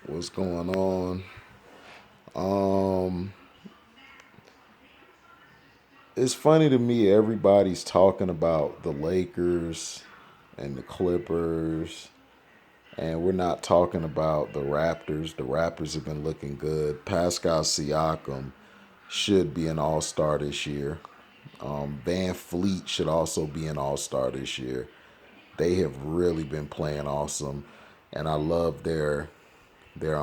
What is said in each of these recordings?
What's going on? Um, it's funny to me. Everybody's talking about the Lakers and the Clippers, and we're not talking about the Raptors. The Raptors have been looking good. Pascal Siakam should be an All Star this year. Van Fleet should also be an All Star this year. They have really been playing awesome, and I love their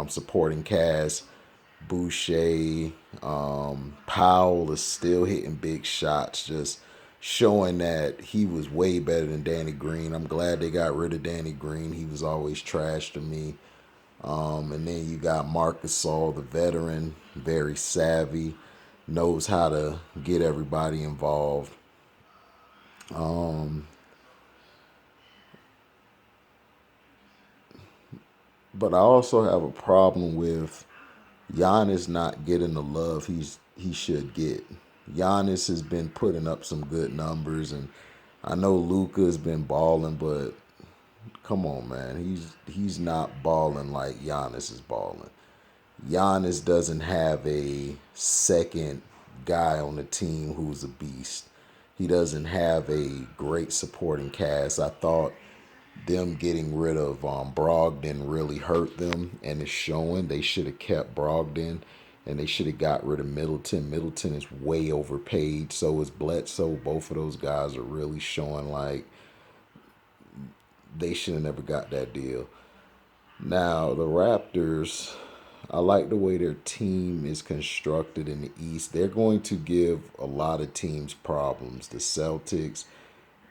supporting cast. Boucher, Powell is still hitting big shots, just showing that he was way better than Danny Green. I'm glad they got rid of Danny Green. He was always trash to me. And then you got Marcus Saul, the veteran, very savvy, knows how to get everybody involved. But I also have a problem with Giannis not getting the love he should get. Giannis has been putting up some good numbers, and I know Luka has been balling, but come on, man, he's not balling like Giannis is balling. Giannis doesn't have a second guy on the team who's a beast. He doesn't have a great supporting cast. I thought them getting rid of Brogdon really hurt them, and it's showing. They should have kept Brogdon, and they should have got rid of Middleton. Middleton is way overpaid. So is Bledsoe. Both of those guys are really showing like they should have never got that deal. Now the Raptors, I like the way their team is constructed in the East. They're going to give a lot of teams problems. The Celtics,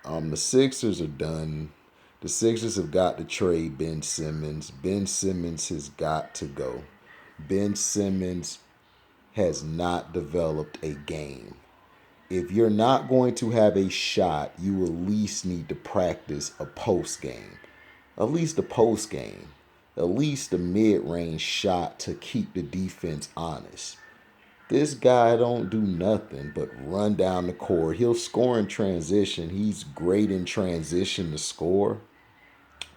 the Sixers are done. The Sixers have got to trade Ben Simmons. Ben Simmons has got to go. Ben Simmons has not developed a game. If you're not going to have a shot, you at least need to practice a post game. At least a post game. At least a mid range shot to keep the defense honest. This guy don't do nothing but run down the court. He'll score in transition. He's great in transition to score.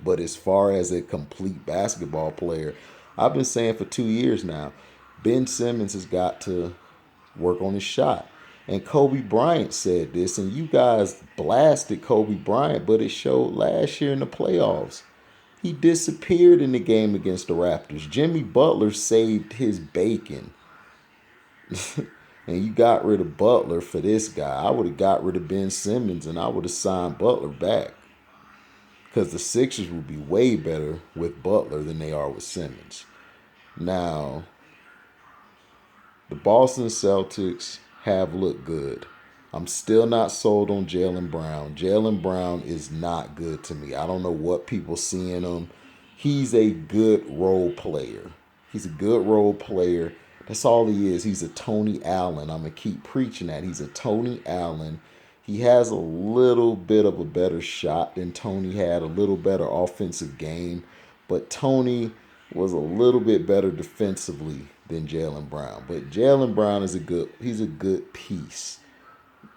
But as far as a complete basketball player, I've been saying for 2 years now, Ben Simmons has got to work on his shot. And Kobe Bryant said this, and you guys blasted Kobe Bryant, but it showed last year in the playoffs. He disappeared in the game against the Raptors. Jimmy Butler saved his bacon. And you got rid of Butler for this guy. I would have got rid of Ben Simmons and I would have signed Butler back. Because the Sixers would be way better with Butler than they are with Simmons. Now, the Boston Celtics have looked good. I'm still not sold on Jaylen Brown. Jaylen Brown is not good to me. I don't know what people see in him. He's a good role player. He's a good role player. That's all he is. He's a Tony Allen. I'm going to keep preaching that. He's a Tony Allen. He has a little bit of a better shot than Tony had, a little better offensive game. But Tony was a little bit better defensively than Jaylen Brown. But Jaylen Brown is he's a good piece.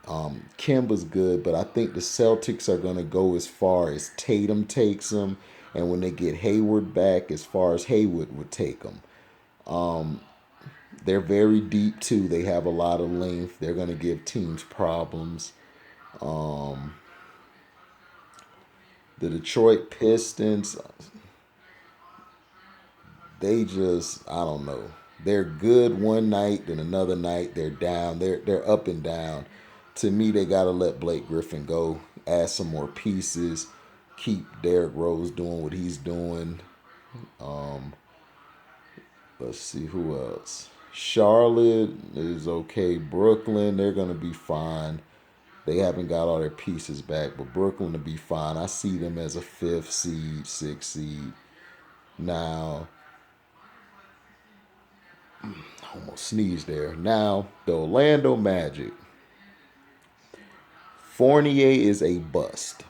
Kemba's good, but I think the Celtics are going to go as far as Tatum takes them, and when they get Hayward back, as far as Hayward would take them. They're very deep too. They have a lot of length. They're going to give teams problems. The Detroit Pistons, they just I don't know. They're good one night, then another night they're down. They're up and down. To me, they gotta let Blake Griffin go. Add some more pieces. Keep Derrick Rose doing what he's doing. Let's see who else. Charlotte is okay. Brooklyn, they're gonna be fine. They haven't got all their pieces back, but Brooklyn will be fine. I see them as a fifth seed, sixth seed. Now, almost sneezed there. Now, the Orlando Magic. Fournier is a bust.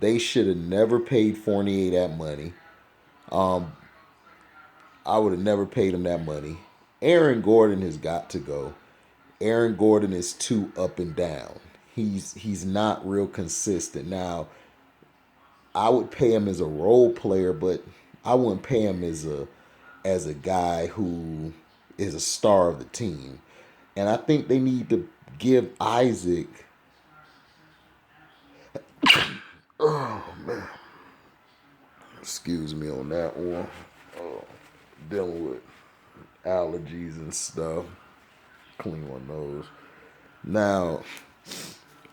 They should have never paid Fournier that money. I would have never paid him that money. Aaron Gordon has got to go. Aaron Gordon is too up and down. He's not real consistent. Now, I would pay him as a role player, but I wouldn't pay him as a as a guy who is a star of the team. And I think they need to give Isaac, excuse me on that one, dealing with allergies and stuff. Clean one of those. Now,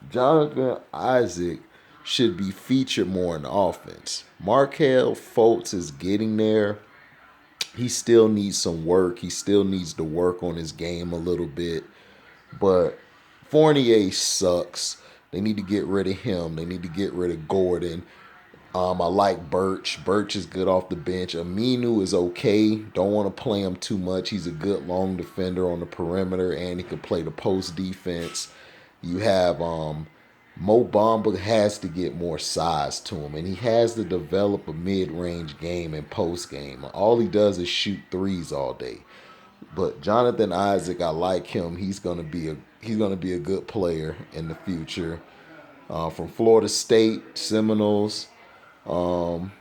Jonathan Isaac should be featured more in the offense. Markel Fultz is getting there. He still needs some work. He still needs to work on his game a little bit. But Fournier sucks. They need to get rid of him. They need to get rid of Gordon. I like Birch. Birch is good off the bench. Aminu is okay. Don't want to play him too much. He's a good long defender on the perimeter, and he can play the post defense. You have Mo Bamba has to get more size to him, and he has to develop a mid-range game and post game. All he does is shoot threes all day. But Jonathan Isaac, I like him. He's gonna be a good player in the future. From Florida State, Seminoles, and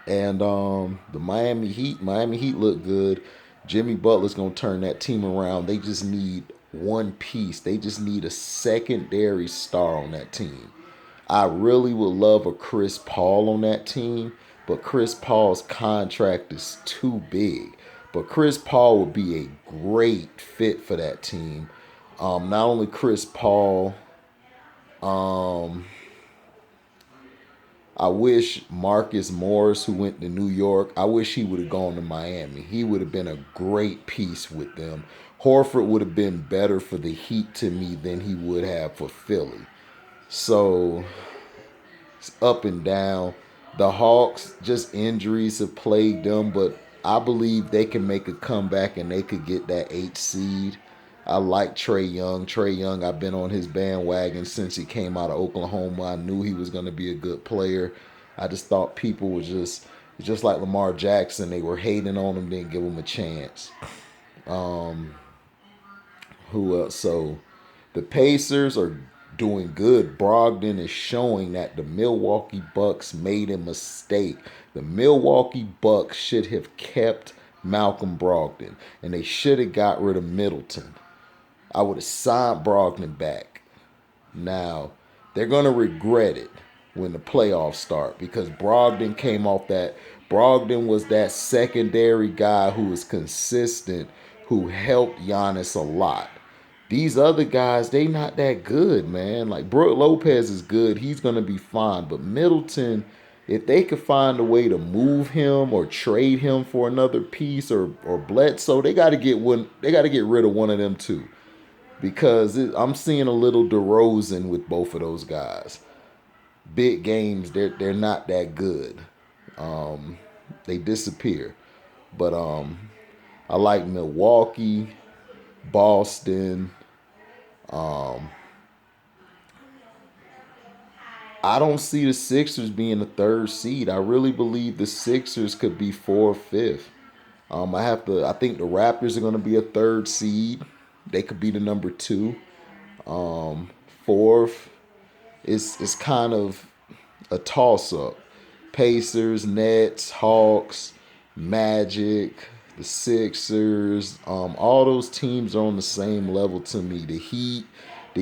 the Miami Heat. Miami Heat look good. Jimmy Butler's gonna turn that team around. They just need one piece. They just need a secondary star on that team. I really would love a Chris Paul on that team, but Chris Paul's contract is too big. But Chris Paul would be a great fit for that team. Not only Chris Paul, I wish Marcus Morris, who went to New York, I wish he would have gone to Miami. He would have been a great piece with them. Horford would have been better for the Heat to me than he would have for Philly. So it's up and down. The Hawks, just injuries have plagued them, but I believe they can make a comeback and they could get that 8th seed. I like Trae Young. Trae Young, I've been on his bandwagon since he came out of Oklahoma. I knew he was going to be a good player. I just thought people were just like Lamar Jackson. They were hating on him, didn't give him a chance. Who else? So the Pacers are doing good. Brogdon is showing that the Milwaukee Bucks made a mistake. The Milwaukee Bucks should have kept Malcolm Brogdon, and they should have got rid of Middleton. I would have signed Brogdon back. Now, they're going to regret it when the playoffs start because Brogdon came off that. Brogdon was that secondary guy who was consistent, who helped Giannis a lot. These other guys, they not that good, man. Like Brook Lopez is good. He's going to be fine. But Middleton, if they could find a way to move him or trade him for another piece or Bledsoe, they got to get one. They got to get rid of one of them too. Because I'm seeing a little DeRozan with both of those guys. Big games, they're not that good. They disappear. But I like Milwaukee, Boston. I don't see the Sixers being the 3rd seed. I really believe the Sixers could be 4th or 5th. I think the Raptors are going to be a 3rd seed. They could be the number 2. 4th is kind of a toss-up. Pacers, Nets, Hawks, Magic, the Sixers, all those teams are on the same level to me. The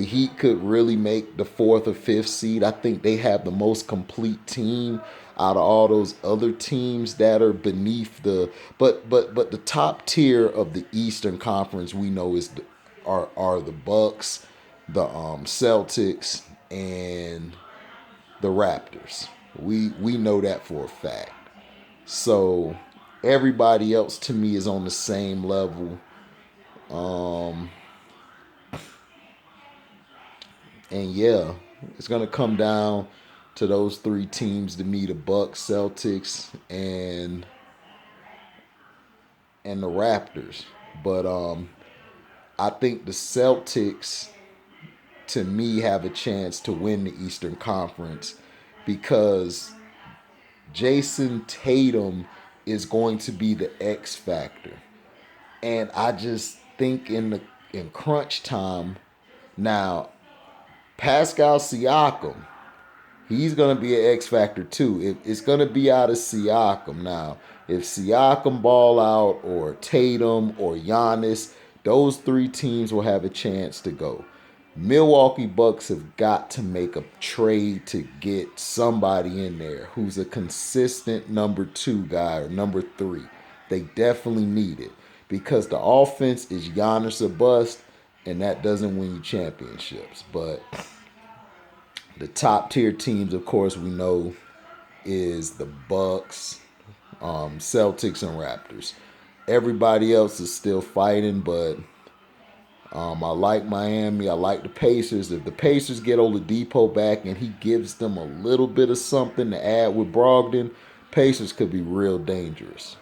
Heat could really make the 4th or 5th seed. I think they have the most complete team out of all those other teams that are beneath the. But the top tier of the Eastern Conference we know are the Bucks, the Celtics, and the Raptors. We know that for a fact. So everybody else to me is on the same level. And yeah, it's gonna come down to those 3 teams to me: the Bucks, Celtics, and the Raptors. But I think the Celtics to me have a chance to win the Eastern Conference because Jason Tatum is going to be the X factor. And I just think in crunch time now, Pascal Siakam, He's going to be an X factor too. It's going to be out of Siakam now. If Siakam ball out, or Tatum, or Giannis, those three teams will have a chance to go. Milwaukee Bucks have got to make a trade to get somebody in there who's a consistent number two guy or number three. They definitely need it because the offense is Giannis or bust, and that doesn't win you championships. But the top tier teams, of course, we know is the Bucks, Celtics, and Raptors. Everybody else is still fighting, but I like Miami. I like the Pacers. If the Pacers get Oladipo back and he gives them a little bit of something to add with Brogdon, Pacers could be real dangerous.